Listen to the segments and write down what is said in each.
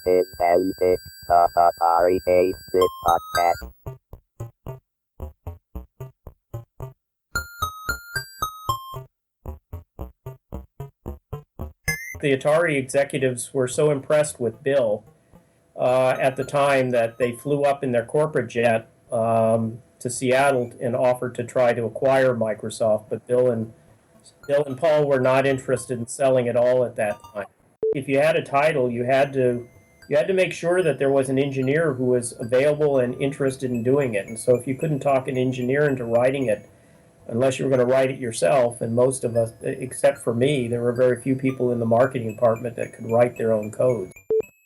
is Tandy, the Atari 8-bit podcast. The Atari executives were so impressed with Bill at the time that they flew up in their corporate jet to Seattle and offered to try to acquire Microsoft, but Bill and Paul were not interested in selling at all at that time. If you had a title, you had to make sure that there was an engineer who was available and interested in doing it. And so if you couldn't talk an engineer into writing it, unless you were going to write it yourself, and most of us, except for me, there were very few people in the marketing department that could write their own code.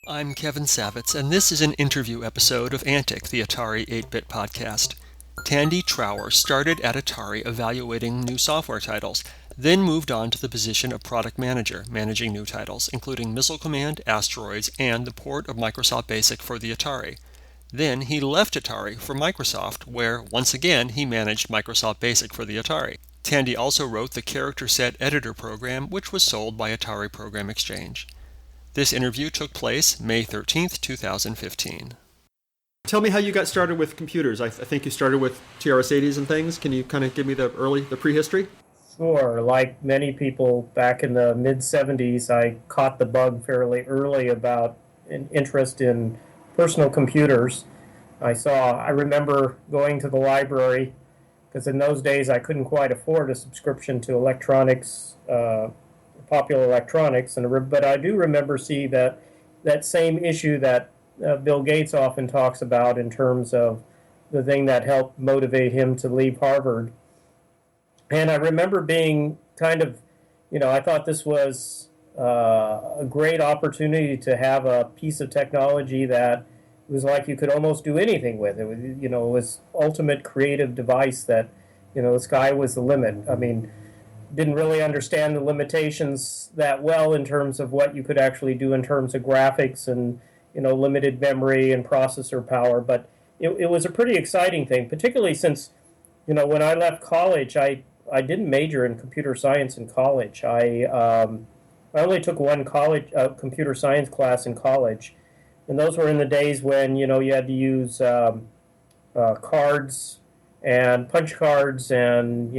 I'm Kevin Savitz, and this is an interview episode of Antic, the Atari 8-bit podcast. Tandy Trower started at Atari evaluating new software titles, then moved on to the position of product manager, managing new titles, including Missile Command, Asteroids, and the port of Microsoft BASIC for the Atari. Then he left Atari for Microsoft, where, once again, he managed Microsoft BASIC for the Atari. Tandy also wrote the character set editor program, which was sold by Atari Program Exchange. This interview took place May 13th, 2015. Tell me how you got started with computers. I think you started with TRS-80s and things. Can you kind of give me the prehistory? Sure. Like many people back in the mid-'70s, I caught the bug fairly early about an interest in personal computers. I remember going to the library, because in those days I couldn't quite afford a subscription to electronics, popular electronics, but I do remember seeing that same issue that Bill Gates often talks about in terms of the thing that helped motivate him to leave Harvard. And I remember being kind of, I thought this was a great opportunity to have a piece of technology that was like you could almost do anything with. It was, it was ultimate creative device that, the sky was the limit. I mean, didn't really understand the limitations that well in terms of what you could actually do in terms of graphics and, limited memory and processor power. But it was a pretty exciting thing, particularly since, when I left college, I didn't major in computer science in college. I only took one computer science class in college, and those were in the days when you had to use cards and punch cards and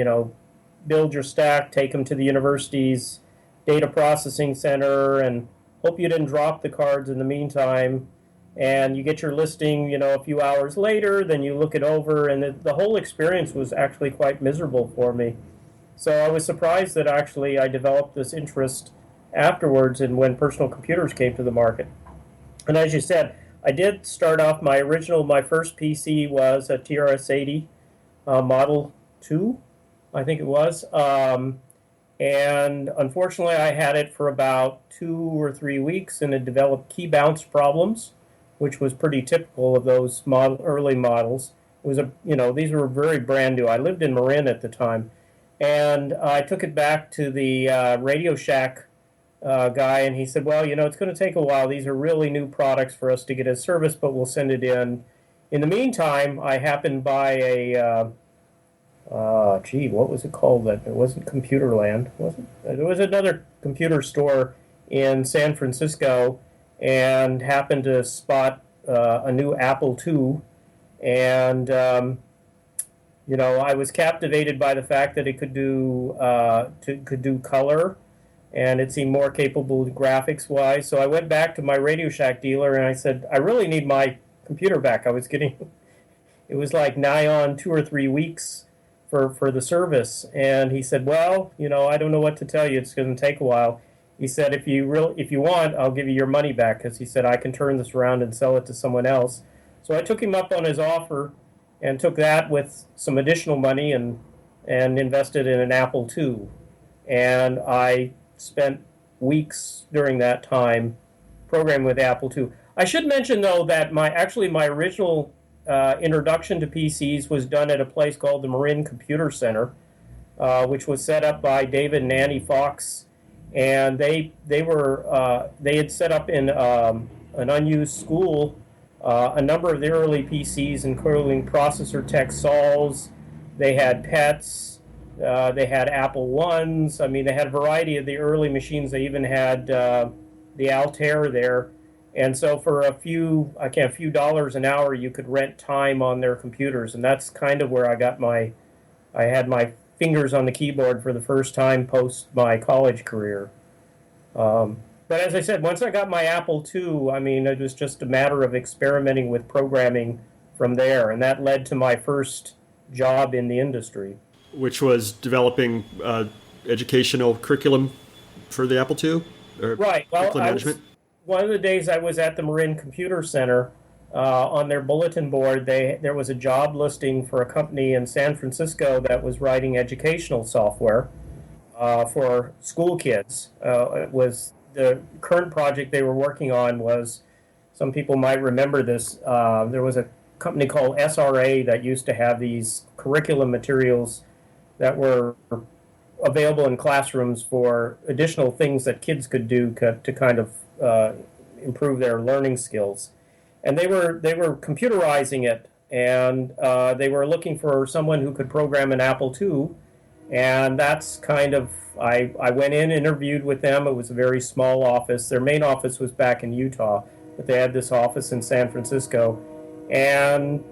build your stack, take them to the university's data processing center, and hope you didn't drop the cards in the meantime. And you get your listing, a few hours later, then you look it over, and the whole experience was actually quite miserable for me. So I was surprised that actually I developed this interest afterwards and when personal computers came to the market. And as you said, I did start off my first PC was a TRS-80 Model 2, I think it was. And unfortunately, I had it for about 2 or 3 weeks, and it developed key bounce problems, which was pretty typical of those early models. It was these were very brand new. I lived in Marin at the time, and I took it back to the Radio Shack guy, and he said, "Well, it's going to take a while. These are really new products for us to get as service, but we'll send it in." In the meantime, I happened by a what was it called? That it wasn't Computerland, was it? There was another computer store in San Francisco, and happened to spot a new Apple II, and I was captivated by the fact that it could do color, and it seemed more capable graphics wise. So I went back to my Radio Shack dealer and I said, "I really need my computer back." It was like nigh on 2 or 3 weeks for the service, and he said, "Well, I don't know what to tell you. It's going to take a while." He said, if you want, I'll give you your money back, because he said I can turn this around and sell it to someone else. So I took him up on his offer and took that with some additional money and invested in an Apple II. And I spent weeks during that time programming with Apple II. I should mention, though, that my original introduction to PCs was done at a place called the Marin Computer Center, which was set up by David and Annie Fox. And they had set up in an unused school a number of the early PCs, including Processor Tech Sols. They had PETs. They had Apple Ones. I mean, they had a variety of the early machines. They even had the Altair there. And so for a few dollars an hour, you could rent time on their computers, and that's kind of where I had my fingers on the keyboard for the first time post my college career. But as I said, once I got my Apple II, I mean, it was just a matter of experimenting with programming from there, and that led to my first job in the industry. Which was developing educational curriculum for the Apple II? Or Right. Well, curriculum management? one of the days I was at the Marin Computer Center, on their bulletin board, there was a job listing for a company in San Francisco that was writing educational software for school kids. It was the current project they were working on was, some people might remember this, there was a company called SRA that used to have these curriculum materials that were available in classrooms for additional things that kids could do to kind of improve their learning skills. And they were computerizing it, and they were looking for someone who could program an Apple II. And that's kind of, I went in, interviewed with them. It was a very small office. Their main office was back in Utah, but they had this office in San Francisco. And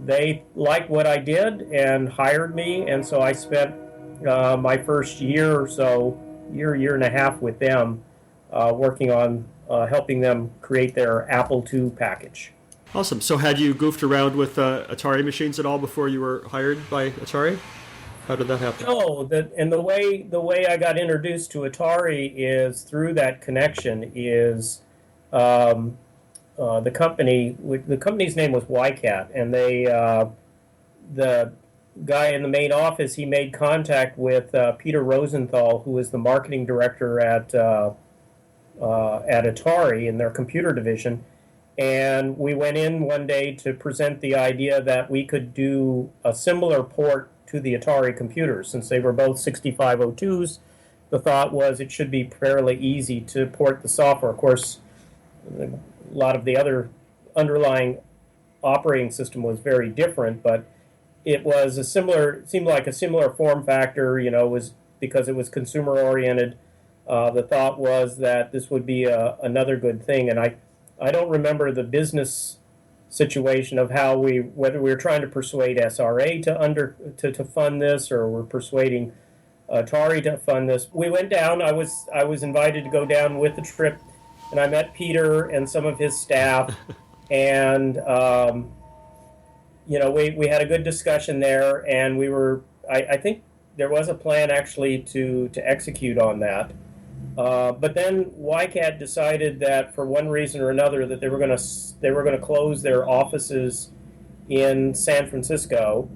they liked what I did and hired me. And so I spent my first year or so, year and a half with them, working on helping them create their Apple II package. Awesome. So had you goofed around with Atari machines at all before you were hired by Atari? How did that happen? No, the way I got introduced to Atari is through that connection. Is the company's name was YCAT, and the guy in the main office, he made contact with Peter Rosenthal, who was the marketing director at Atari in their computer division. And we went in one day to present the idea that we could do a similar port to the Atari computers. Since they were both 6502s, the thought was it should be fairly easy to port the software. Of course, a lot of the other underlying operating system was very different, but it was seemed like a similar form factor, was because it was consumer oriented. The thought was that this would be another good thing. And I don't remember the business situation of whether we were trying to persuade SRA to fund this, or we're persuading Atari to fund this. We went down. I was invited to go down with the trip, and I met Peter and some of his staff, and we had a good discussion there, and I think there was a plan actually to execute on that. But then YCAT decided that for one reason or another that they were going to close their offices in San Francisco,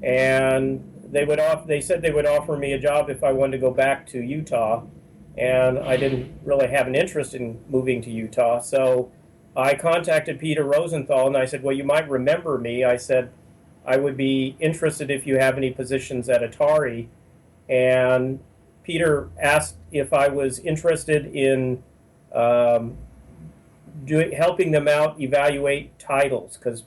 and they said they would offer me a job if I wanted to go back to Utah, and I didn't really have an interest in moving to Utah. So I contacted Peter Rosenthal, and I said, well, you might remember me. I said, I would be interested if you have any positions at Atari. And Peter asked if I was interested in helping them out evaluate titles, because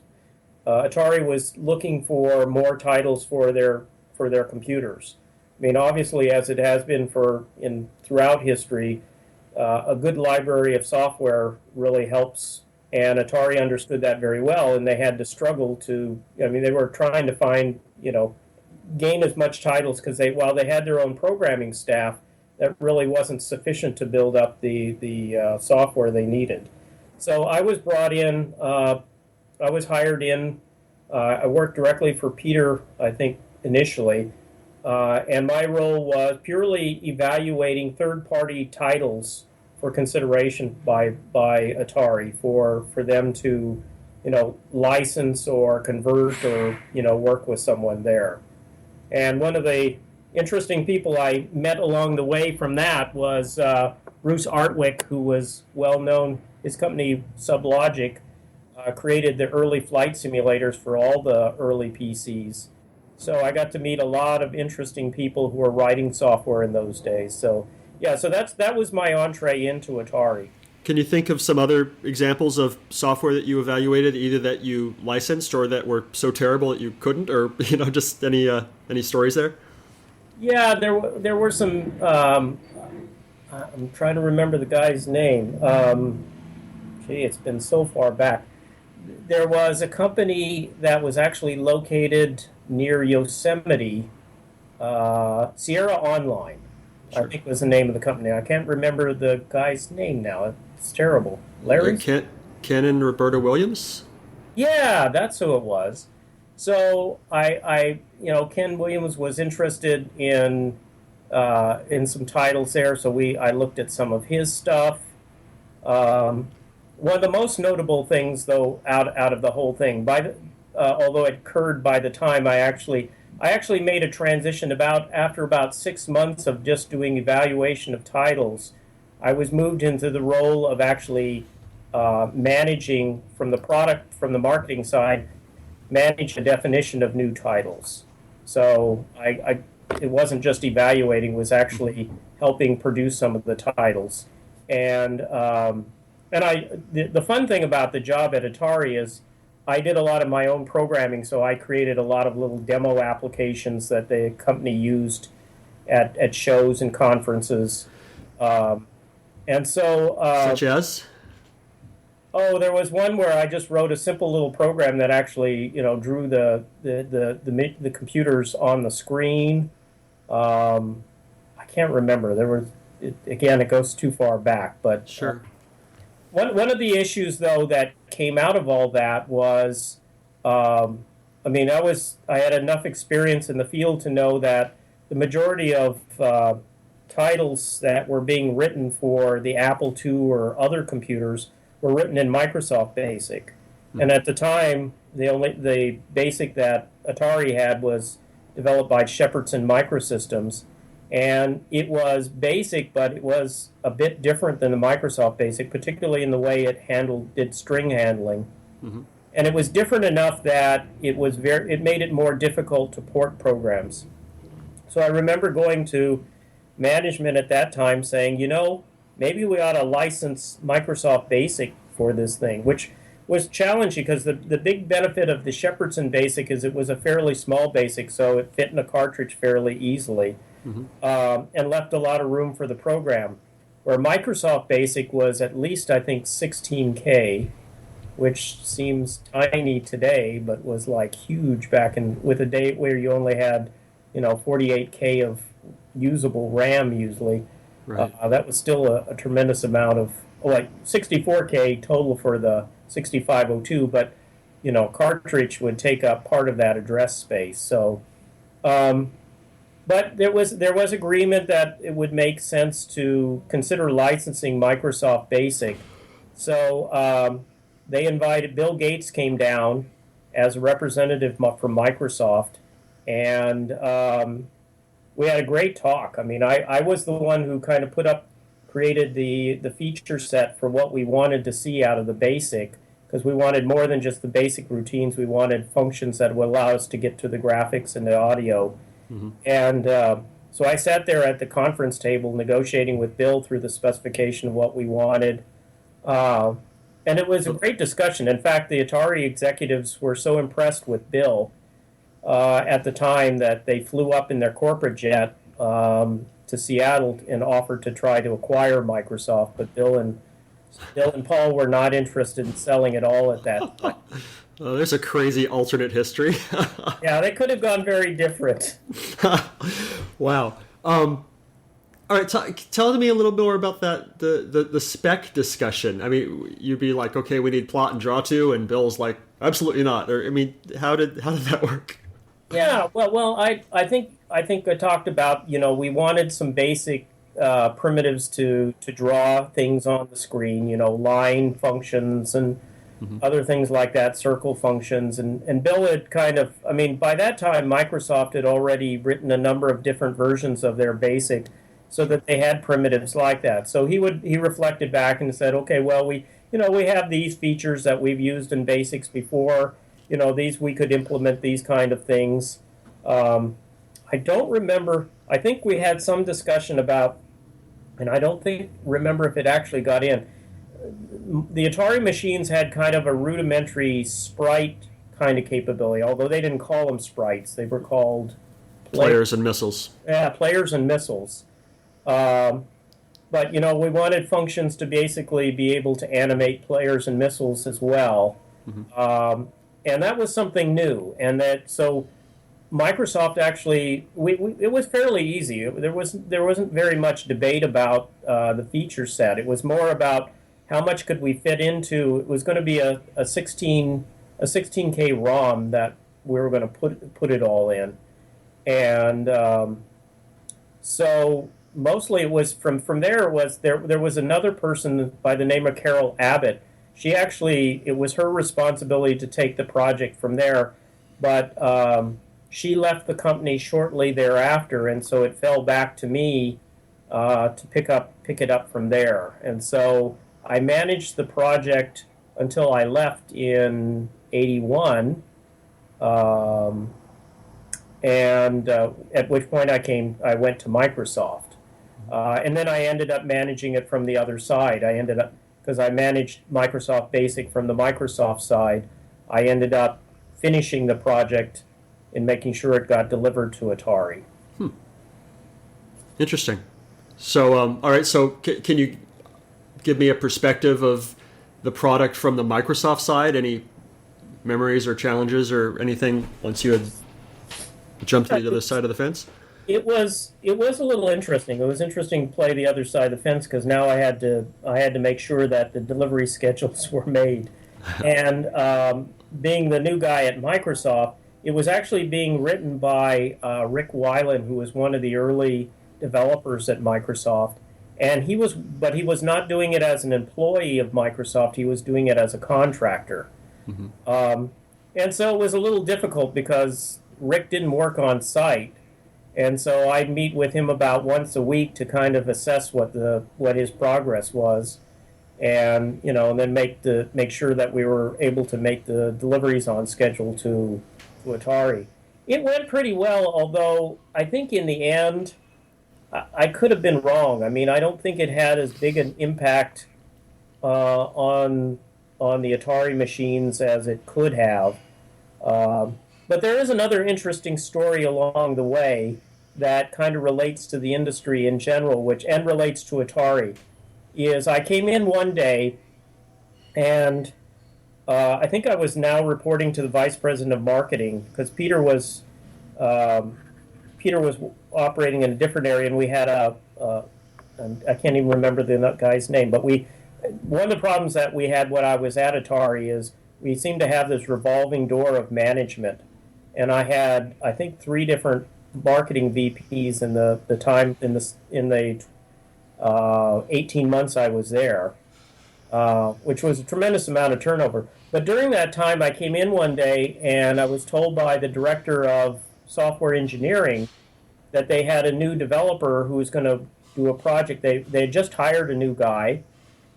Atari was looking for more titles for their computers. I mean, obviously, as it has been throughout history, a good library of software really helps, and Atari understood that very well, and they had to struggle they were trying to find, gain as much titles, because while they had their own programming staff, that really wasn't sufficient to build up the software they needed. So I was brought in, I was hired in, I worked directly for Peter, I think, initially, and my role was purely evaluating third-party titles for consideration by Atari for them to, license or convert or, work with someone there. And one of the interesting people I met along the way from that was Bruce Artwick, who was well known. His company, Sublogic, created the early flight simulators for all the early PCs. So I got to meet a lot of interesting people who were writing software in those days. So yeah, so that was my entree into Atari. Can you think of some other examples of software that you evaluated, either that you licensed or that were so terrible that you couldn't, or just any stories there? Yeah, there were some. I'm trying to remember the guy's name. Gee, it's been so far back. There was a company that was actually located near Yosemite, Sierra Online, I Sure. think was the name of the company. I can't remember the guy's name now. It's terrible. Larry? Ken and Roberta Williams? Yeah, that's who it was. So Ken Williams was interested in some titles there. So I looked at some of his stuff. Um, One of the most notable things, though, out of the whole thing, although it occurred by the time I actually made a transition after about 6 months of just doing evaluation of titles. I was moved into the role of actually managing from the marketing side, manage the definition of new titles. So it wasn't just evaluating; was actually helping produce some of the titles. And the fun thing about the job at Atari is I did a lot of my own programming, so I created a lot of little demo applications that the company used at shows and conferences. Um, and so, Such as? there was one where I just wrote a simple little program that actually, drew the computers on the screen. I can't remember. Again, it goes too far back, but Sure. one of the issues, though, that came out of all that was, I had enough experience in the field to know that the majority of titles that were being written for the Apple II or other computers were written in Microsoft Basic, and at the time, the Basic that Atari had was developed by Shepardson Microsystems, and it was basic, but it was a bit different than the Microsoft Basic, particularly in the way it did string handling. Mhm. And it was different enough that it made it more difficult to port programs. So I remember going to management at that time saying, maybe we ought to license Microsoft Basic for this thing, which was challenging because the big benefit of the Shepardson Basic is it was a fairly small Basic, so it fit in a cartridge fairly easily, and left a lot of room for the program. Where Microsoft Basic was at least, I think, 16K, which seems tiny today, but was like huge with a day where you only had, 48K of usable RAM usually. Right. That was still a tremendous amount of, like 64K total for the 6502, but cartridge would take up part of that address space. So, but there was agreement that it would make sense to consider licensing Microsoft Basic. So Bill Gates came down as a representative from Microsoft, and we had a great talk. I mean, I was the one who kind of created the feature set for what we wanted to see out of the Basic, because we wanted more than just the basic routines. We wanted functions that would allow us to get to the graphics and the audio. And so I sat there at the conference table negotiating with Bill through the specification of what we wanted. And it was a great discussion. In fact, the Atari executives were so impressed with Bill at the time that they flew up in their corporate jet to Seattle and offered to try to acquire Microsoft. But Bill and Paul were not interested in selling at all at that time. Oh, there's a crazy alternate history. Yeah, they could have gone very different. Wow. All right, tell me a little more about the spec discussion. I mean, you'd be like, okay, we need plot and draw to, and Bill's like, absolutely not. Or I mean, how did that work? Yeah, well, I think I talked about, we wanted some basic primitives to draw things on the screen, line functions and other things like that, circle functions. And Bill had by that time, Microsoft had already written a number of different versions of their BASIC so that they had primitives like that. So he reflected back and said, okay, well, we have these features that we've used in BASICs before. These we could implement these kind of things. I don't remember. I think we had some discussion about, and I don't remember if it actually got in. The Atari machines had kind of a rudimentary sprite kind of capability, although they didn't call them sprites. They were called Players and missiles. Yeah, players and missiles. but we wanted functions to basically be able to animate players and missiles as well. And that was something new. And so Microsoft actually, it was fairly easy. There wasn't very much debate about the feature set. It was more about how much could we fit into. It was going to be a 16K ROM that we were going to put it all in, and so mostly it was from there. There was another person by the name of Carol Abbott. It was her responsibility to take the project from there, but she left the company shortly thereafter, and so it fell back to me to pick it up from there. And so I managed the project until I left in '81, and at which point I went to Microsoft, and then I ended up managing it from the other side. Because I managed Microsoft Basic from the Microsoft side, I ended up finishing the project and making sure it got delivered to Atari. Interesting. So, all right. So, can you give me a perspective of the product from the Microsoft side? Any memories or challenges or anything once you had jumped to the other side of the fence? It was a little interesting. It was interesting to play the other side of the fence because now I had to make sure that the delivery schedules were made. And being the new guy at Microsoft, it was actually being written by Rick Weiland, who was one of the early developers at Microsoft. And he was not doing it as an employee of Microsoft. He was doing it as a contractor. And so it was a little difficult because Rick didn't work on site. And so I'd meet with him about once a week to kind of assess what his progress was, and and then make sure that we were able to make the deliveries on schedule to Atari. It went pretty well, although I think in the end I could have been wrong. I mean, I don't think it had as big an impact on the Atari machines as it could have. But there is another interesting story along the way that kind of relates to the industry in general, and relates to Atari. Is I came in one day, and I think I was now reporting to the vice president of marketing because Peter was operating in a different area, and we had I can't even remember the guy's name, but one of the problems that we had when I was at Atari is we seemed to have this revolving door of management. And I had, I think, 3 different marketing VPs in the 18 months I was there, which was a tremendous amount of turnover. But during that time, I came in one day and I was told by the director of software engineering that they had a new developer who was going to do a project. They had just hired a new guy,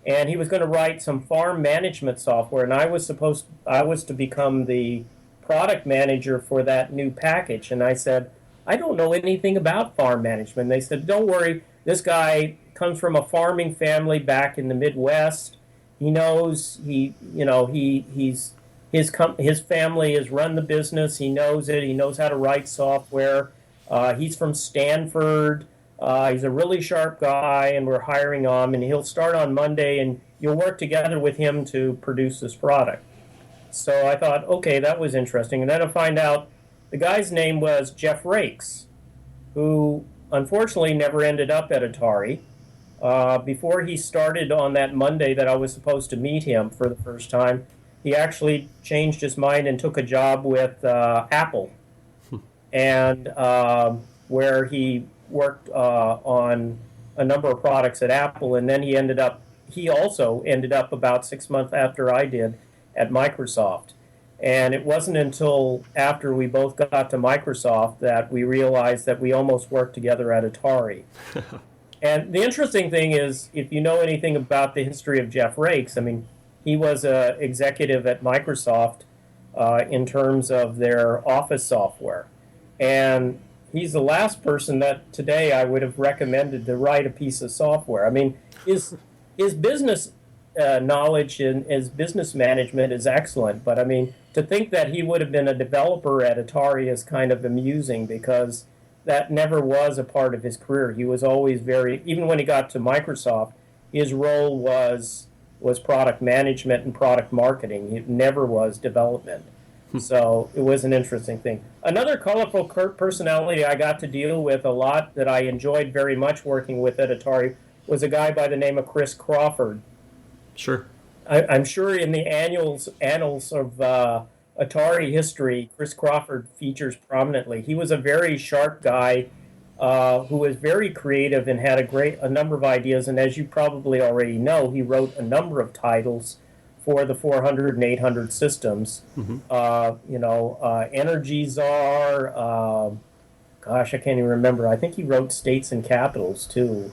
and he was going to write some farm management software, and I was to become the product manager for that new package. And I said, I don't know anything about farm management. And they said, don't worry, this guy comes from a farming family back in the Midwest. He knows his family has run the business. He knows it. He knows how to write software. He's from Stanford. He's a really sharp guy, and we're hiring him, and he'll start on Monday, and you'll work together with him to produce this product. So I thought, okay, that was interesting. And then I find out the guy's name was Jeff Rakes, who unfortunately never ended up at Atari. Before he started on that Monday that I was supposed to meet him for the first time, he actually changed his mind and took a job with Apple, and where he worked on a number of products at Apple, and then he also ended up about 6 months after I did at Microsoft. And it wasn't until after we both got to Microsoft that we realized that we almost worked together at Atari. And the interesting thing is, if you know anything about the history of Jeff Rakes, I mean, he was an executive at Microsoft in terms of their Office software. And he's the last person that today I would have recommended to write a piece of software. I mean, his business knowledge and his business management is excellent, but I mean, to think that he would have been a developer at Atari is kind of amusing because that never was a part of his career. He was always even when he got to Microsoft, his role was product management and product marketing. It never was development. So it was an interesting thing. Another colorful personality I got to deal with a lot that I enjoyed very much working with at Atari was a guy by the name of Chris Crawford. Sure. I'm sure in the annals of Atari history, Chris Crawford features prominently. He was a very sharp guy who was very creative and had a number of ideas. And as you probably already know, he wrote a number of titles for the 400 and 800 systems. Energy Czar. Gosh, I can't even remember. I think he wrote States and Capitals too.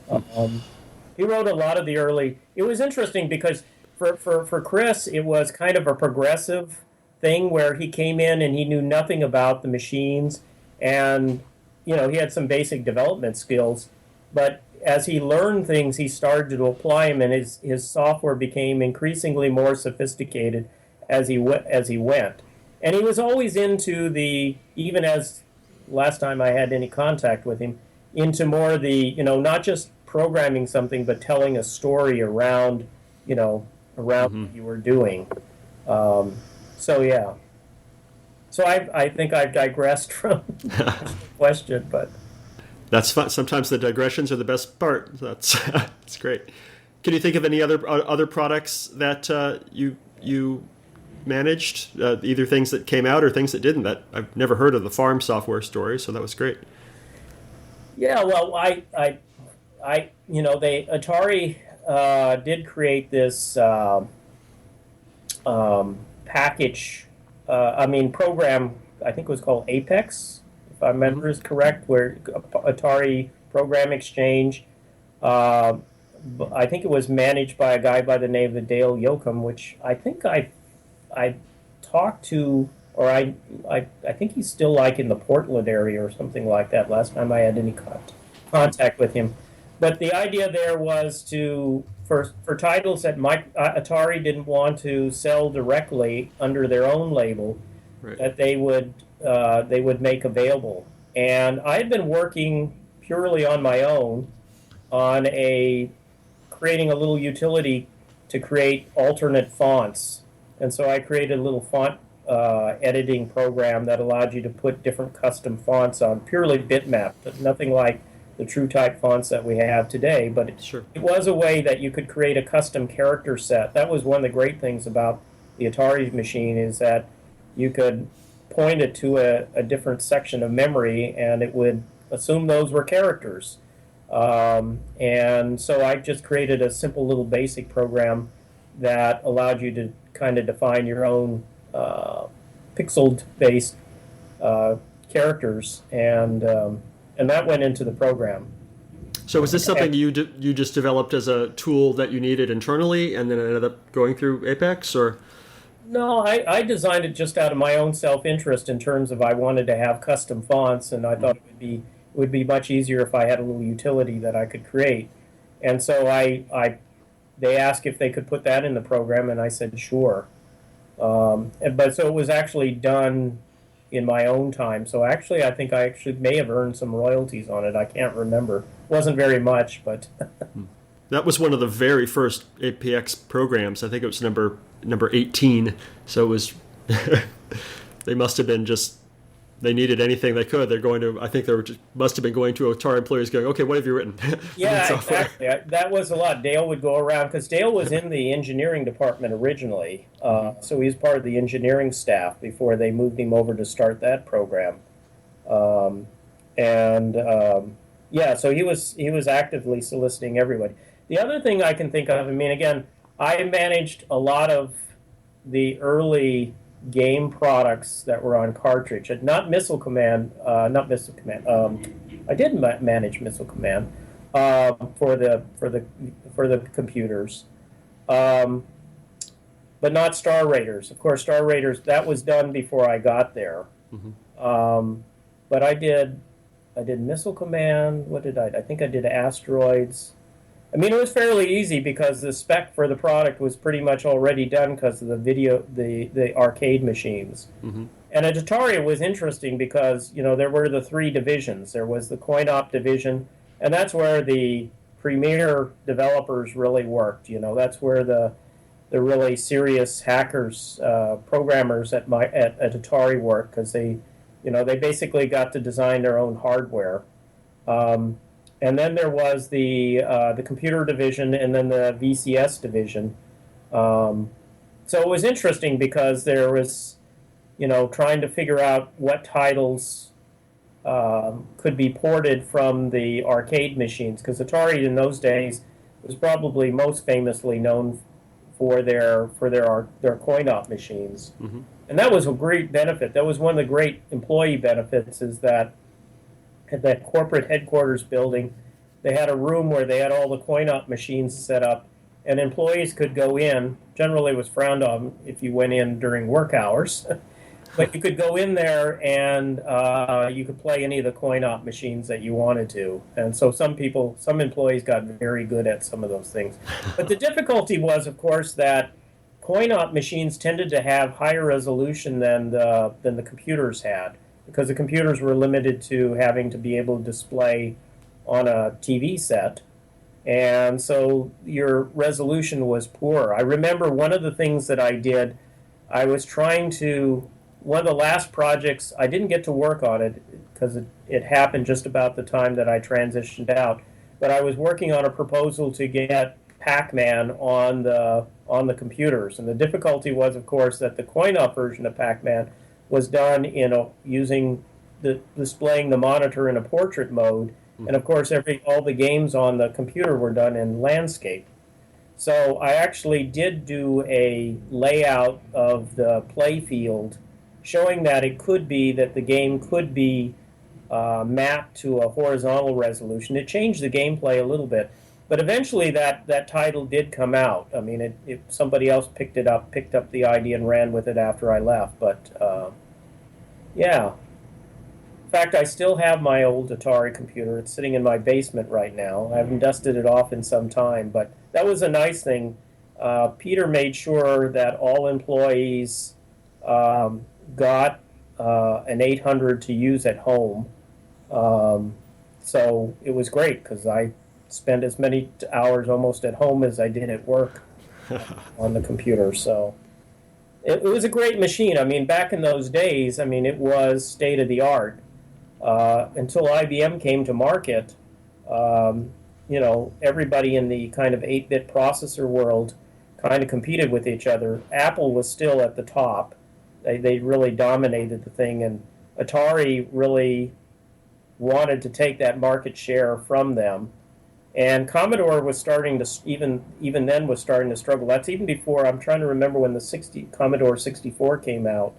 He wrote a lot of the early. It was interesting because for Chris, it was kind of a progressive thing where he came in and he knew nothing about the machines, and he had some basic development skills, but as he learned things, he started to apply them, and his software became increasingly more sophisticated as he went. And he was always into even as last time I had any contact with him, into more of the, not just programming something, but telling a story around what you were doing. So yeah. So I think I've digressed from the question, but that's fun. Sometimes the digressions are the best part. That's great. Can you think of any other products that you managed, either things that came out or things that didn't? That I've never heard of the farm software story, so that was great. Yeah, well, Atari did create this package. Program. I think it was called Apex, if I remember is correct, where Atari Program Exchange. I think it was managed by a guy by the name of Dale Yoakum, which I think I talked to, or I think he's still in the Portland area or something like that. Last time I had any contact with him, but the idea there was for titles that Atari didn't want to sell directly under their own label, right, that they would make available. And I had been working purely on my own on creating a little utility to create alternate fonts. And so I created a little font editing program that allowed you to put different custom fonts on, purely bitmap, but nothing like the true type fonts that we have today. But it was a way that you could create a custom character set. That was one of the great things about the Atari machine, is that you could point it to a different section of memory and it would assume those were characters. And so I just created a simple little basic program that allowed you to kind of define your own pixel-based characters, and that went into the program. So was this something you just developed as a tool that you needed internally, and then it ended up going through Apex, or? No, I designed it just out of my own self-interest in terms of I wanted to have custom fonts, and I thought it would be much easier if I had a little utility that I could create. And so they asked if they could put that in the program, and I said sure. But so it was actually done in my own time. So actually, I think I may have earned some royalties on it. I can't remember. Wasn't very much, but that was one of the very first APX programs. I think it was number 18. So it was they must have been they needed anything they could. I think they must have been going to Atari employees going, okay, what have you written? Yeah, exactly. That was a lot. Dale would go around, because Dale was in the engineering department originally. So he was part of the engineering staff before they moved him over to start that program. So he was actively soliciting everybody. The other thing I can think of, again, I managed a lot of the early game products that were on cartridge. Not Missile Command. I did manage Missile Command for the computers, but not Star Raiders. Of course, Star Raiders, that was done before I got there. But I did Missile Command. What did I think I did Asteroids, I mean, it was fairly easy because the spec for the product was pretty much already done because of the arcade machines. Mm-hmm. And at Atari, it was interesting because, there were the three divisions. There was the coin-op division, and that's where the premier developers really worked. That's where the really serious hackers, programmers at Atari worked, because they basically got to design their own hardware. And then there was the computer division, and then the VCS division. So it was interesting because there was, trying to figure out what titles could be ported from the arcade machines, because Atari in those days was probably most famously known for their coin-op machines. Mm-hmm. And that was a great benefit. That was one of the great employee benefits, is that at that corporate headquarters building, they had a room where they had all the coin-op machines set up, and employees could go in. Generally, it was frowned on if you went in during work hours, but you could go in there and you could play any of the coin-op machines that you wanted to. And so some employees got very good at some of those things. But the difficulty was, of course, that coin-op machines tended to have higher resolution than the computers had, because the computers were limited to having to be able to display on a TV set, and so your resolution was poor. I remember one of the things that I did, I was trying to, one of the last projects, I didn't get to work on it because it happened just about the time that I transitioned out, but I was working on a proposal to get Pac-Man on the computers, and the difficulty was, of course, that the coin-op version of Pac-Man was done using displaying the monitor in a portrait mode, and of course all the games on the computer were done in landscape. So I actually did do a layout of the play field, showing that it could be that the game could be mapped to a horizontal resolution. It changed the gameplay a little bit, but eventually that title did come out. I mean, somebody else picked up the idea and ran with it after I left. But yeah. In fact, I still have my old Atari computer. It's sitting in my basement right now. I haven't dusted it off in some time, but that was a nice thing. Peter made sure that all employees got an 800 to use at home. So it was great, because I spent as many hours almost at home as I did at work on the computer. So it was a great machine. I mean, back in those days, I mean, it was state of the art. Until IBM came to market, everybody in the kind of 8-bit processor world kind of competed with each other. Apple was still at the top. They really dominated the thing, and Atari really wanted to take that market share from them. And Commodore was starting to, even then was starting to struggle. That's even before, I'm trying to remember when the Commodore 64 came out.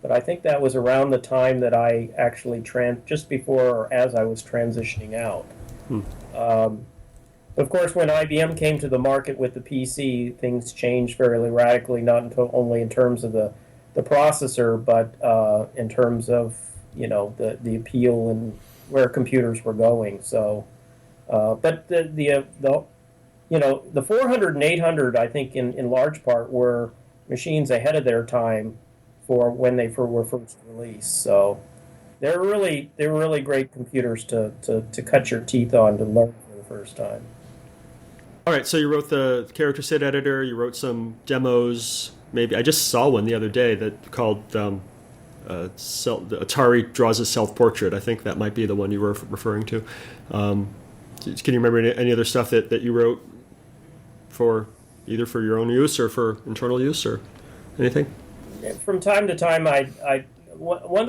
But I think that was around the time that I actually just before or as I was transitioning out. Of course, when IBM came to the market with the PC, things changed fairly radically, not only in terms of the processor, but in terms of the appeal and where computers were going. So, but the 400 and 800, I think, in large part were machines ahead of their time for when they were first released. So they were really great computers to cut your teeth on, to learn for the first time. All right, so you wrote the character set editor, you wrote some demos. Maybe I just saw one the other day that called Atari Draws a Self-Portrait. I think that might be the one you were referring to. Can you remember any other stuff that you wrote for either for your own use or for internal use or anything? From time to time, one of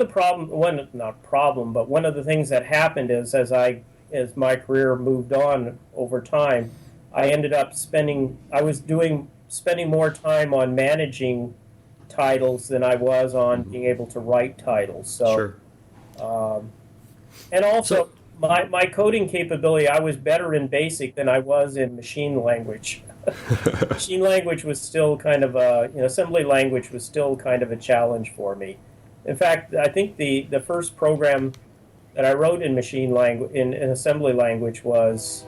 the things that happened is as my career moved on over time, I ended up spending more time on managing titles than I was on being able to write titles. So, sure. And also my coding capability, I was better in BASIC than I was in machine language. Machine language was still kind of assembly language was still kind of a challenge for me. In fact, I think the first program that I wrote in machine language in assembly language was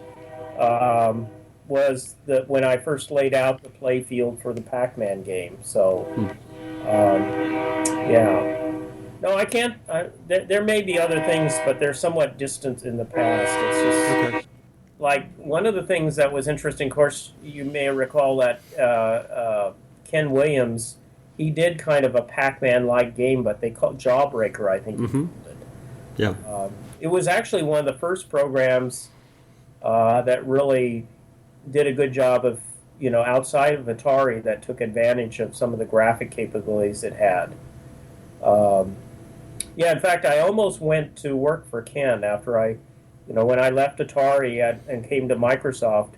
was when I first laid out the play field for the Pac-Man game. So, yeah. No, I can't. There may be other things, but they're somewhat distant in the past. It's just Okay. like one of the things that was interesting. Of course, you may recall that Ken Williams, he did kind of a Pac-Man-like game, but they called Jawbreaker, I think. Mm-hmm. Yeah. It was actually one of the first programs that really did a good job of, outside of Atari, that took advantage of some of the graphic capabilities it had. Yeah, in fact, I almost went to work for Ken after when I left Atari and came to Microsoft.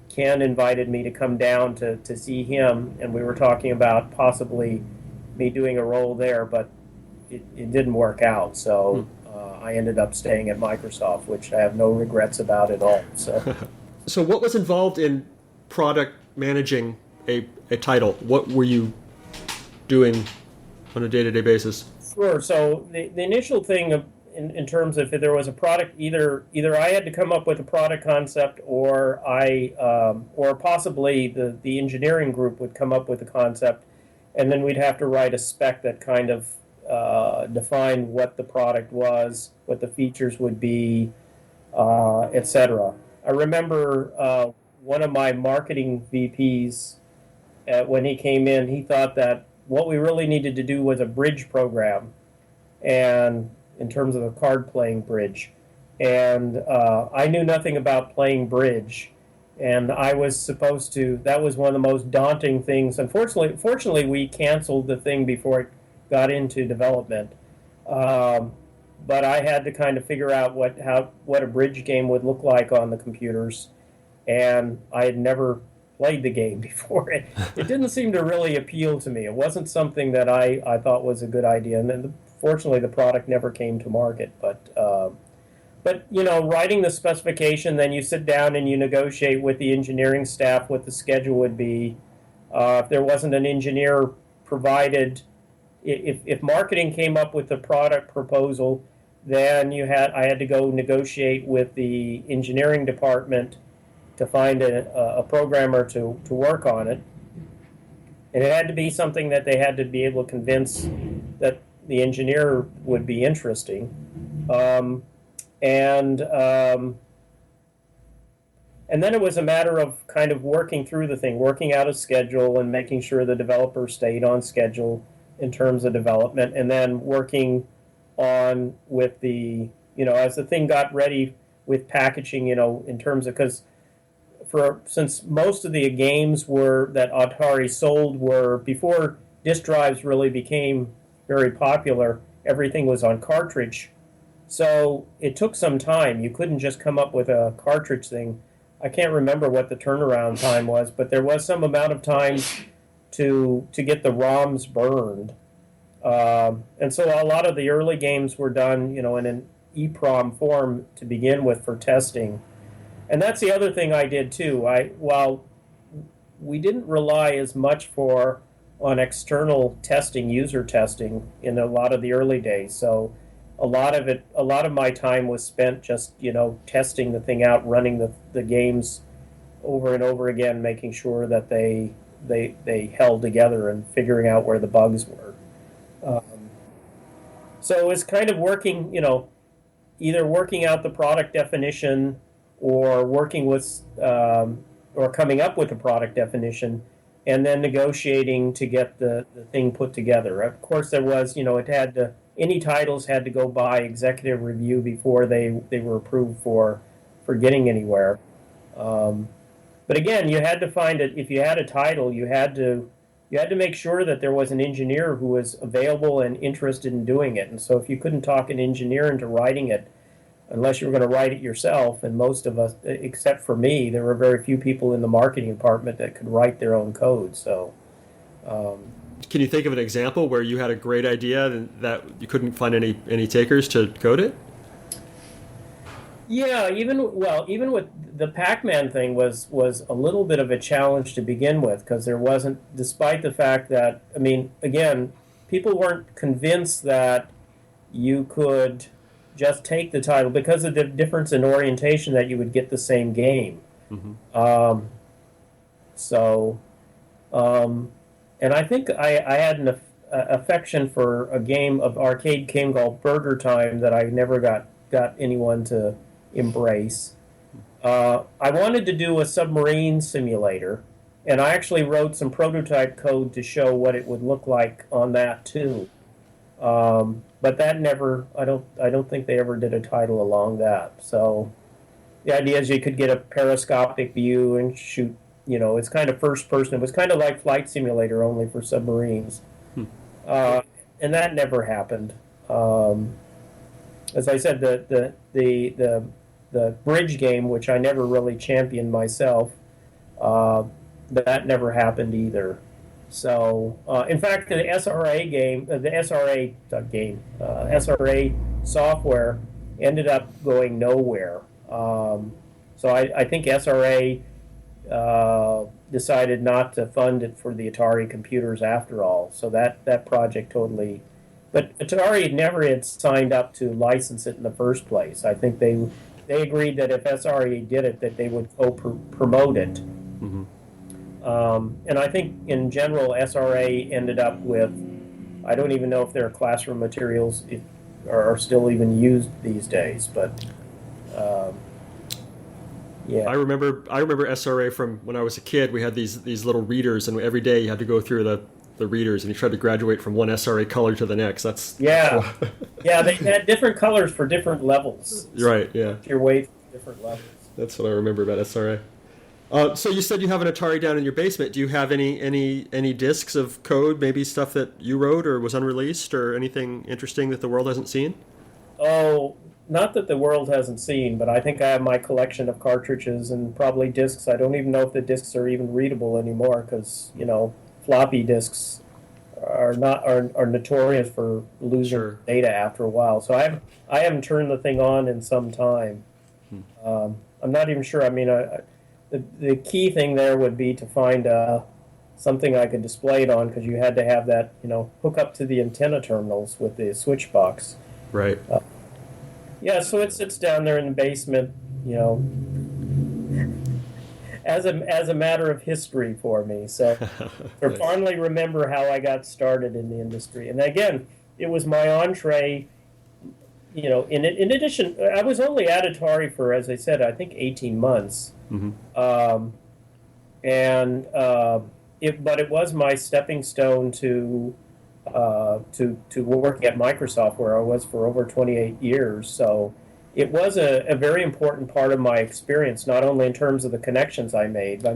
Ken invited me to come down to see him, and we were talking about possibly me doing a role there, but it didn't work out. So I ended up staying at Microsoft, which I have no regrets about at all. So, So what was involved in product managing a title? What were you doing on a day-to-day basis? sure. So the initial thing in terms of if there was a product, either I had to come up with a product concept, or or possibly the engineering group would come up with a concept, and then we'd have to write a spec that kind of defined what the product was, what the features would be, etc. I remember one of my marketing VPs, when he came in, he thought that what we really needed to do was a bridge program, and in terms of a card-playing bridge. And I knew nothing about playing bridge, and I was supposed to, that was one of the most daunting things. Fortunately, we canceled the thing before it got into development. But I had to kind of figure out what a bridge game would look like on the computers, and I had never played the game before. It didn't seem to really appeal to me. It wasn't something that I thought was a good idea, and then fortunately the product never came to market. But writing the specification, then you sit down and you negotiate with the engineering staff what the schedule would be. If there wasn't an engineer provided, if marketing came up with the product proposal, then I had to go negotiate with the engineering department to find a programmer to work on it. And it had to be something that they had to be able to convince that the engineer would be interesting. And then it was a matter of kind of working through the thing, working out a schedule and making sure the developer stayed on schedule in terms of development, and then working on with the, as the thing got ready with packaging, in terms of, because since most of the games that Atari sold were, before disk drives really became very popular, everything was on cartridge. So it took some time. You couldn't just come up with a cartridge thing. I can't remember what the turnaround time was, but there was some amount of time to get the ROMs burned. And so a lot of the early games were done, in an EEPROM form to begin with for testing. And that's the other thing I did too. While we didn't rely as much on external testing, user testing in a lot of the early days. So a lot of my time was spent just, testing the thing out, running the games over and over again, making sure that they held together and figuring out where the bugs were. So it was kind of working, either working out the product definition or working with, or coming up with a product definition, and then negotiating to get the thing put together. Of course, there was, any titles had to go by executive review before they were approved for getting anywhere. But again, you had to find it. If you had a title, you had to make sure that there was an engineer who was available and interested in doing it. And so if you couldn't talk an engineer into writing it, unless you were going to write it yourself, and most of us, except for me, there were very few people in the marketing department that could write their own code. So, can you think of an example where you had a great idea and that you couldn't find any takers to code it? Yeah, even with the Pac-Man thing was a little bit of a challenge to begin with, because there wasn't, despite the fact that, again, people weren't convinced that you could just take the title because of the difference in orientation, that you would get the same game. Um, so, and I think I had an affection for a game of arcade game called Burger Time that I never got anyone to embrace. I wanted to do a submarine simulator, and I actually wrote some prototype code to show what it would look like on that too. But that never, I don't think they ever did a title along that. So the idea is you could get a periscopic view and shoot. It's kind of first person. It was kind of like Flight Simulator, only for submarines. And that never happened. As I said, the bridge game, which I never really championed myself, that never happened either. So, in fact, the SRA game, SRA software ended up going nowhere. So I think SRA decided not to fund it for the Atari computers after all. So that project totally. But Atari never had signed up to license it in the first place. I think they agreed that if SRA did it, that they would promote it. And I think in general, SRA ended up with, I don't even know if their classroom materials are still even used these days, but yeah. I remember SRA from when I was a kid. We had these little readers, and every day you had to go through the readers, and you tried to graduate from one SRA color to the next. Yeah. They had different colors for different levels. Right, yeah. Your way through different levels. That's what I remember about SRA. So you said you have an Atari down in your basement. Do you have any discs of code, maybe stuff that you wrote or was unreleased, or anything interesting that the world hasn't seen? Oh, not that the world hasn't seen, but I think I have my collection of cartridges and probably discs. I don't even know if the discs are even readable anymore because, floppy disks are notorious for losing data after a while. So I haven't turned the thing on in some time. I'm not even sure. I mean, the key thing there would be to find something I could display it on, because you had to have that, hook up to the antenna terminals with the switch box. Right. Yeah, so it sits down there in the basement, as a matter of history for me. So I fondly remember how I got started in the industry. And again, it was my entree. In addition, I was only at Atari for, as I said, I think 18 months. But it was my stepping stone to working at Microsoft, where I was for over 28 years. So it was a very important part of my experience, not only in terms of the connections I made, but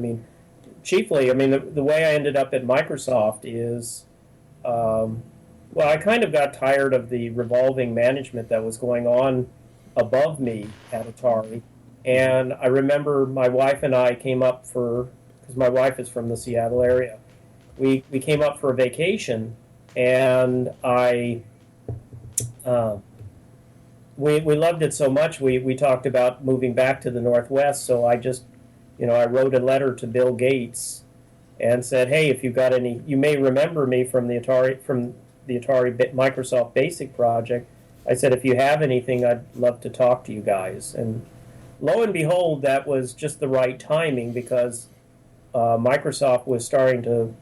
chiefly, the way I ended up at Microsoft is, I kind of got tired of the revolving management that was going on above me at Atari. And I remember my wife and I came up because my wife is from the Seattle area, we came up for a vacation, and we loved it so much, we talked about moving back to the Northwest. So I just, I wrote a letter to Bill Gates and said, hey, if you've got any, you may remember me from the Atari Microsoft Basic project. I said, if you have anything, I'd love to talk to you guys. And lo and behold, that was just the right timing, because Microsoft was starting to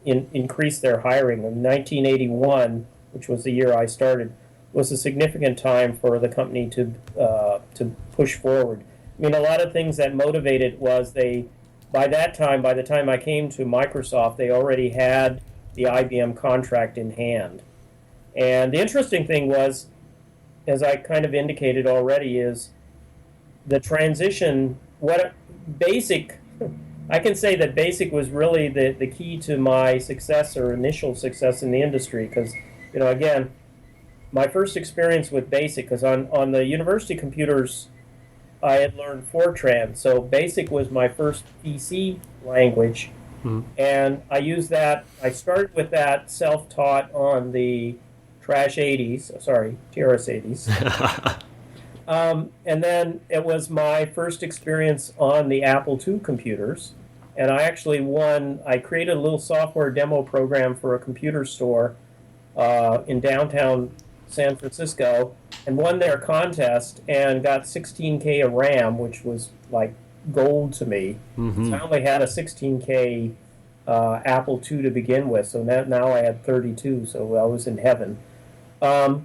increase their hiring. In 1981, which was the year I started, was a significant time for the company to push forward. A lot of things that motivated was by the time I came to Microsoft, they already had the IBM contract in hand. And the interesting thing was, as I kind of indicated already, is the transition. I can say that BASIC was really the key to my success, or initial success, in the industry, because, again, my first experience with BASIC, because on the university computers, I had learned Fortran, so BASIC was my first PC language, and I used that. I started with that self-taught on the TRS-80s. And then it was my first experience on the Apple II computers, and I actually I created a little software demo program for a computer store in downtown San Francisco, and won their contest and got 16K of RAM, which was like gold to me. Mm-hmm. So I only had a 16K Apple II to begin with, so now I had 32, so I was in heaven. But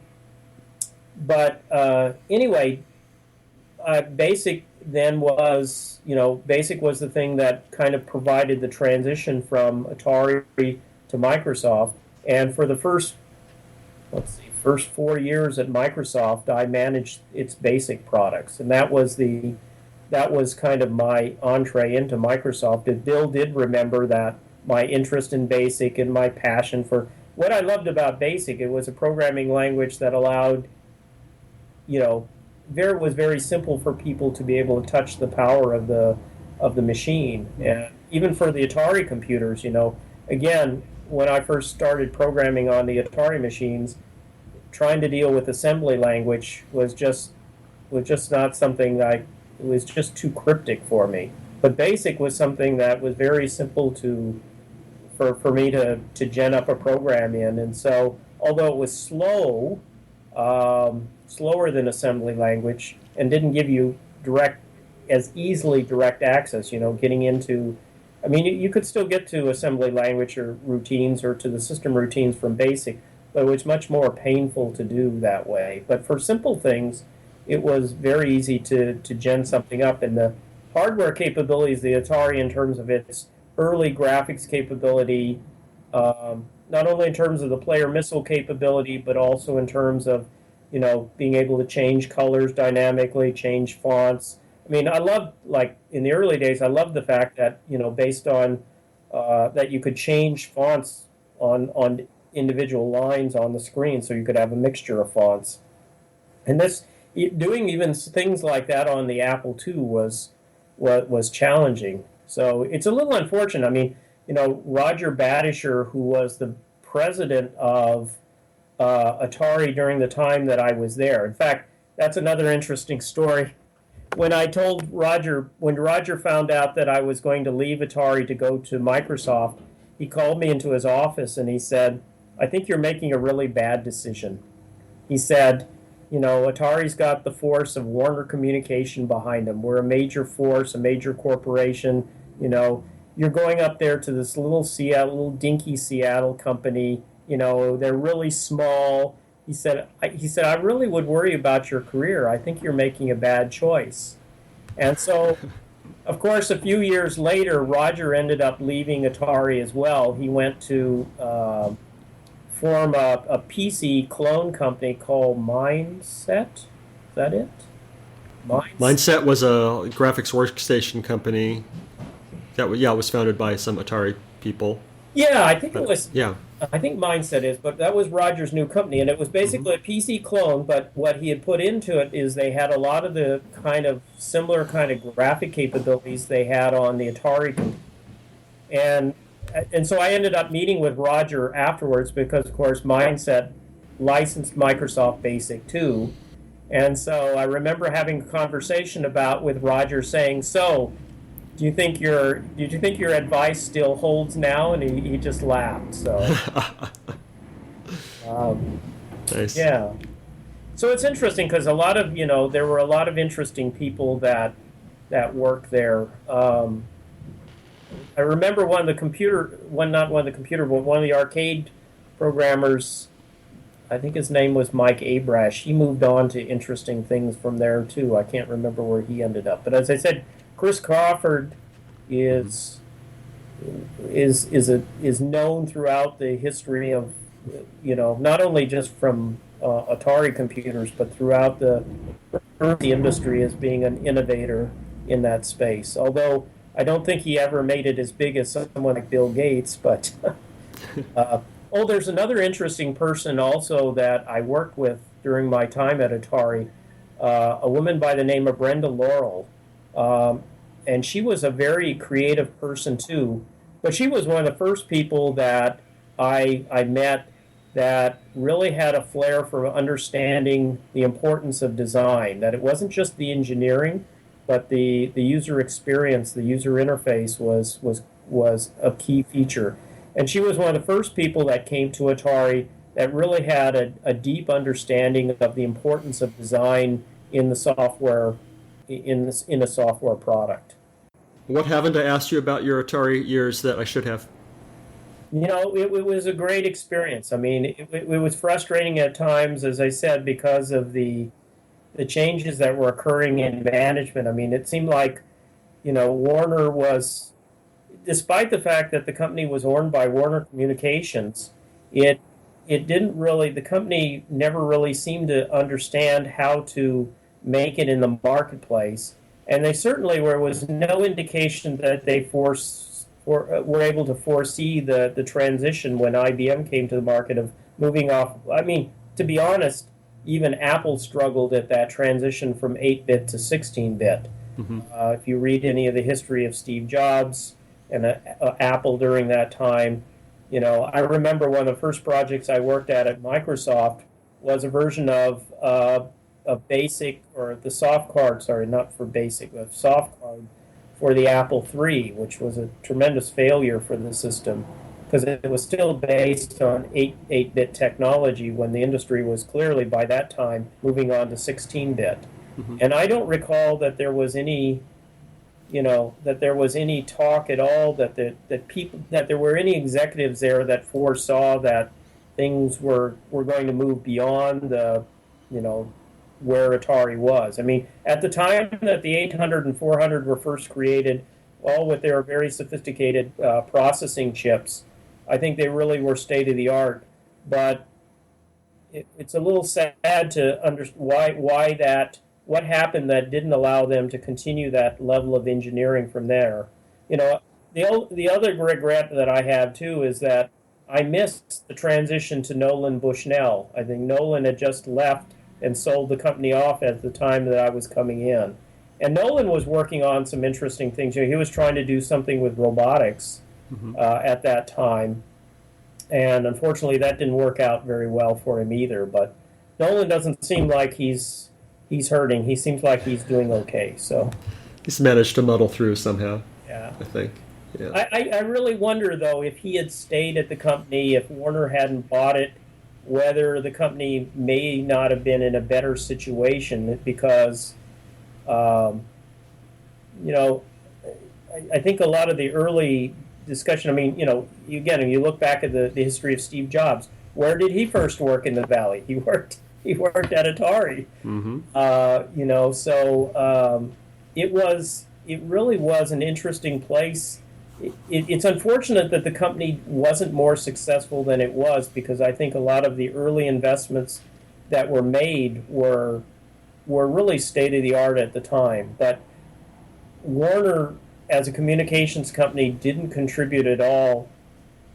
anyway, BASIC then was, BASIC was the thing that kind of provided the transition from Atari to Microsoft. And for the first 4 years at Microsoft, I managed its BASIC products, and that was kind of my entree into Microsoft. And Bill did remember that my interest in BASIC and my passion for what I loved about BASIC. It was a programming language that allowed, was very simple for people to be able to touch the power of the machine, and even for the Atari computers. Again, when I first started programming on the Atari machines, trying to deal with assembly language was just not something it was just too cryptic for me. But BASIC was something that was very simple for me to gen up a program in. And so, although it was slower than assembly language, and didn't give you as easily direct access, getting into, you could still get to assembly language or routines or to the system routines from BASIC, but it was much more painful to do that way. But for simple things, it was very easy to gen something up. And the hardware capabilities of the Atari, in terms of its early graphics capability, not only in terms of the player missile capability, but also in terms of, being able to change colors dynamically, change fonts. I loved, like, in the early days, I loved the fact that, based on, that you could change fonts on individual lines on the screen, so you could have a mixture of fonts. And doing even things like that on the Apple II was challenging. So it's a little unfortunate. Roger Badisher, who was the president of Atari during the time that I was there. In fact, that's another interesting story. When Roger found out that I was going to leave Atari to go to Microsoft, he called me into his office and he said, "I think you're making a really bad decision." He said, Atari's got the force of Warner Communication behind them. We're a major force, a major corporation. You're going up there to this little dinky Seattle company. They're really small. He said, I really would worry about your career. I think you're making a bad choice. And so, of course, a few years later, Roger ended up leaving Atari as well. He went to form a PC clone company called Mindset. Is that it? Mindset was a graphics workstation company that was founded by some Atari people. Yeah, I think it was. Yeah. I think Mindset is, but that was Roger's new company, and it was basically a PC clone, but what he had put into it is they had a lot of the kind of similar kind of graphic capabilities they had on the Atari computer. And so I ended up meeting with Roger afterwards because, of course, Mindset licensed Microsoft BASIC too. And so I remember having a conversation with Roger saying, "So, did you think your advice still holds now?" And he just laughed. So, nice. Yeah. So it's interesting because there were a lot of interesting people that worked there. I remember one of the arcade programmers. I think his name was Mike Abrash. He moved on to interesting things from there too. I can't remember where he ended up. But as I said, Chris Crawford is known throughout the history of, not only just from Atari computers, but throughout the industry as being an innovator in that space. Although I don't think he ever made it as big as someone like Bill Gates, but there's another interesting person also that I worked with during my time at Atari, a woman by the name of Brenda Laurel. And she was a very creative person too, but she was one of the first people that I met that really had a flair for understanding the importance of design, that it wasn't just the engineering, but the user experience, the user interface was a key feature. And she was one of the first people that came to Atari that really had a deep understanding of the importance of design in the software, in a software product. What haven't I asked you about your Atari years that I should have? It was a great experience. I mean, it was frustrating at times, as I said, because of the changes that were occurring in management. I mean, it seemed like, Warner was, despite the fact that the company was owned by Warner Communications, it didn't really, the company never really seemed to understand how to make it in the marketplace. And they certainly was no indication that they were able to foresee the transition when IBM came to the market of moving off. I mean, to be honest, even Apple struggled at that transition from 8-bit to 16-bit. Mm-hmm. If you read any of the history of Steve Jobs and Apple during that time, I remember one of the first projects I worked at Microsoft was a version of BASIC, or the soft card, sorry, not for BASIC, but soft card for the Apple III, which was a tremendous failure for the system because it was still based on 8-bit technology when the industry was clearly, by that time, moving on to 16-bit. Mm-hmm. And I don't recall that there was any talk at all that there were any executives there that foresaw that things were going to move beyond where Atari was. I mean, at the time that the 800 and 400 were first created, all with their very sophisticated processing chips, I think they really were state of the art. But it's a little sad to understand what happened that didn't allow them to continue that level of engineering from there. The other regret that I have too is that I missed the transition to Nolan Bushnell. I think Nolan had just left and sold the company off at the time that I was coming in. And Nolan was working on some interesting things. He was trying to do something with robotics at that time. And unfortunately, that didn't work out very well for him either. But Nolan doesn't seem like he's hurting. He seems like he's doing okay. So he's managed to muddle through somehow. Yeah, I think. Yeah. I really wonder, though, if he had stayed at the company, if Warner hadn't bought it, whether the company may not have been in a better situation because, I think a lot of the early discussion, I mean, again, if you look back at the history of Steve Jobs, where did he first work in the Valley? He worked at Atari. Mm-hmm. It really was an interesting place. It's unfortunate that the company wasn't more successful than it was, because I think a lot of the early investments that were made were really state of the art at the time. But Warner, as a communications company, didn't contribute at all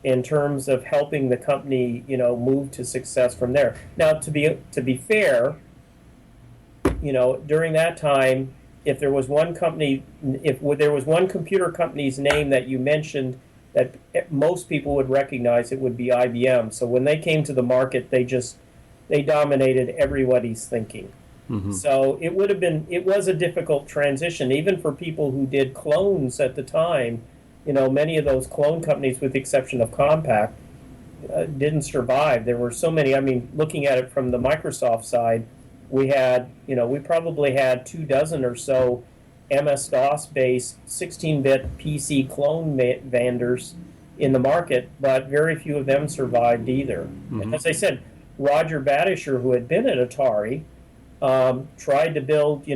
in terms of helping the company, move to success from there. Now, to be fair, during that time, if there was one computer company's name that you mentioned that most people would recognize, it would be IBM. So when they came to the market, they dominated everybody's thinking. Mm-hmm. So it was a difficult transition, even for people who did clones at the time. Many of those clone companies, with the exception of Compaq, didn't survive. There were so many. I mean, looking at it from the Microsoft side, we probably had 24 or so MS-DOS-based 16-bit PC clone vendors in the market, but very few of them survived either. Mm-hmm. And as I said, Roger Badisher, who had been at Atari, tried to build,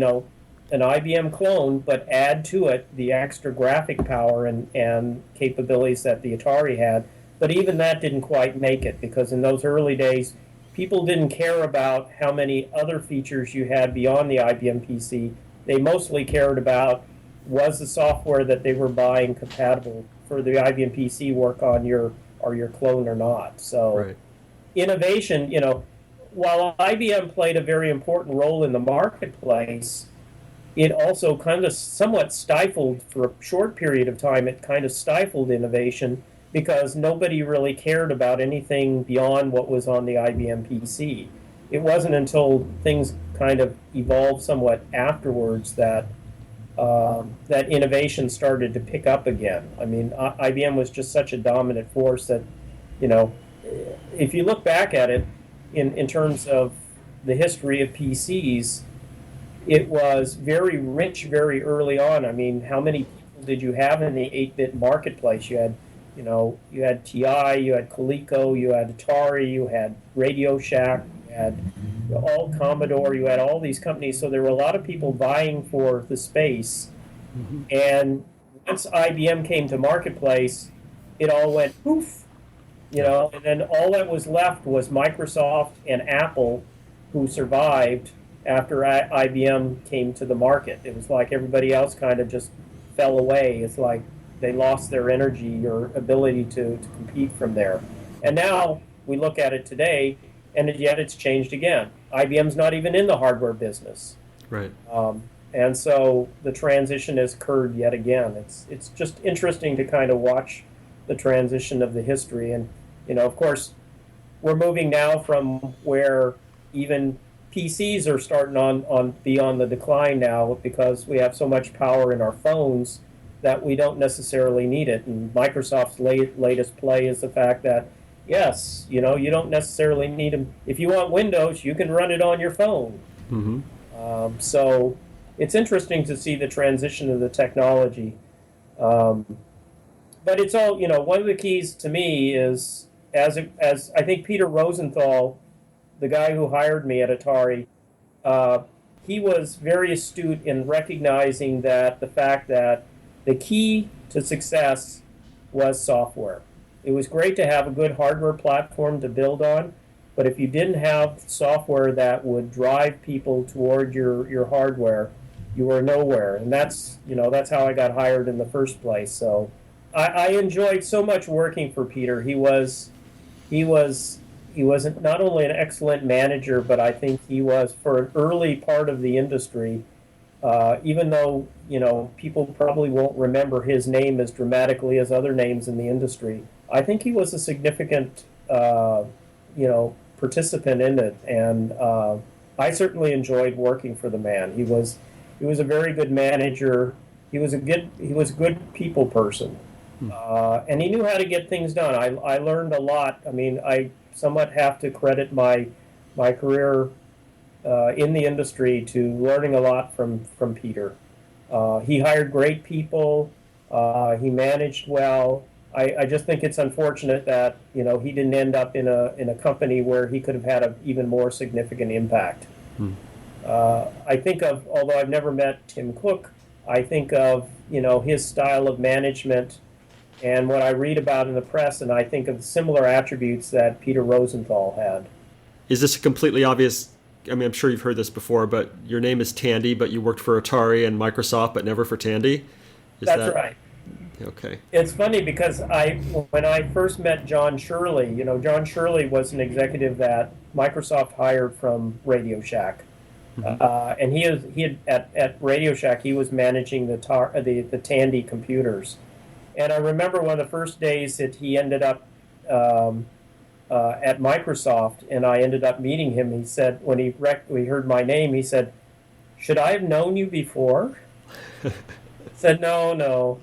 an IBM clone, but add to it the extra graphic power and capabilities that the Atari had. But even that didn't quite make it, because in those early days, people didn't care about how many other features you had beyond the IBM PC. They mostly cared about, was the software that they were buying compatible for the IBM PC work on your clone or not. So right. Innovation, while IBM played a very important role in the marketplace, it also kind of somewhat stifled, for a short period of time, it kind of stifled innovation, because nobody really cared about anything beyond what was on the IBM PC. It wasn't until things kind of evolved somewhat afterwards that innovation started to pick up again. I mean, IBM was just such a dominant force that, if you look back at it in terms of the history of PCs, it was very rich very early on. I mean, how many people did you have in the 8-bit marketplace? You had, you had TI, you had Coleco, you had Atari, you had Radio Shack, you had all Commodore, you had all these companies. So there were a lot of people vying for the space. Mm-hmm. And once IBM came to marketplace, it all went poof, and then all that was left was Microsoft and Apple, who survived after IBM came to the market. It was like everybody else kind of just fell away. It's like they lost their energy or ability to compete from there. And now we look at it today, and yet it's changed again. IBM's not even in the hardware business. Right. And so the transition has occurred yet again. It's just interesting to kind of watch the transition of the history. And, of course, we're moving now from where even PCs are starting on be on the decline now because we have so much power in our phones that we don't necessarily need it. And Microsoft's latest play is the fact that, yes, you don't necessarily need them. If you want Windows, you can run it on your phone. Mm-hmm. So it's interesting to see the transition of the technology. But it's all, one of the keys to me is, as I think Peter Rosenthal, the guy who hired me at Atari, he was very astute in recognizing that the fact that the key to success was software. It was great to have a good hardware platform to build on, but if you didn't have software that would drive people toward your hardware, you were nowhere. And that's how I got hired in the first place. So I enjoyed so much working for Peter. He was not only an excellent manager, but I think he was, for an early part of the industry, even though, people probably won't remember his name as dramatically as other names in the industry, I think he was a significant, participant in it. And I certainly enjoyed working for the man. He was a very good manager. He was a good people person. And he knew how to get things done. I learned a lot. I mean, I somewhat have to credit my career in the industry to learning a lot from Peter. He hired great people. He managed well. I just think it's unfortunate that he didn't end up in a company where he could have had an even more significant impact. I think of, although I've never met Tim Cook, I think of his style of management and what I read about in the press, and I think of similar attributes that Peter Rosenthal had. Is this a completely obvious? I mean, I'm sure you've heard this before, but your name is Tandy, but you worked for Atari and Microsoft, but never for Tandy? That's right. Okay. It's funny because when I first met John Shirley, John Shirley was an executive that Microsoft hired from Radio Shack. Mm-hmm. And he had at Radio Shack, he was managing the Tandy computers. And I remember one of the first days that he ended up at Microsoft, and I ended up meeting him. He said, when he heard my name, he said, "Should I have known you before?" I said, no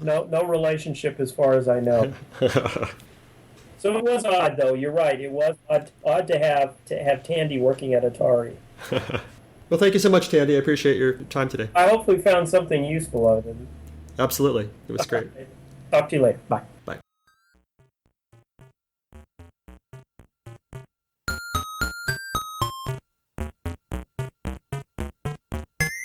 relationship as far as I know. So it was odd, though. You're right. It was odd to have Tandy working at Atari. Well, thank you so much, Tandy. I appreciate your time today. I hope we found something useful out of it. Absolutely. It was great. Talk to you later. Bye. Bye.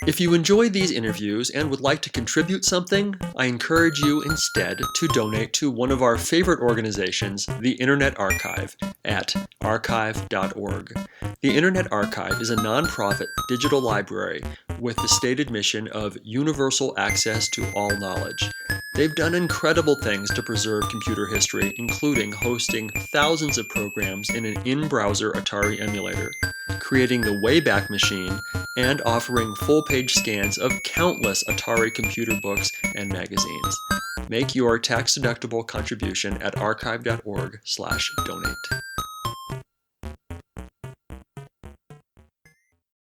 If you enjoyed these interviews and would like to contribute something, I encourage you instead to donate to one of our favorite organizations, the Internet Archive, at archive.org. The Internet Archive is a nonprofit digital library with the stated mission of universal access to all knowledge. They've done incredible things to preserve computer history, including hosting thousands of programs in an in-browser Atari emulator, creating the Wayback Machine, and offering full-page scans of countless Atari computer books and magazines. Make your tax-deductible contribution at archive.org/donate.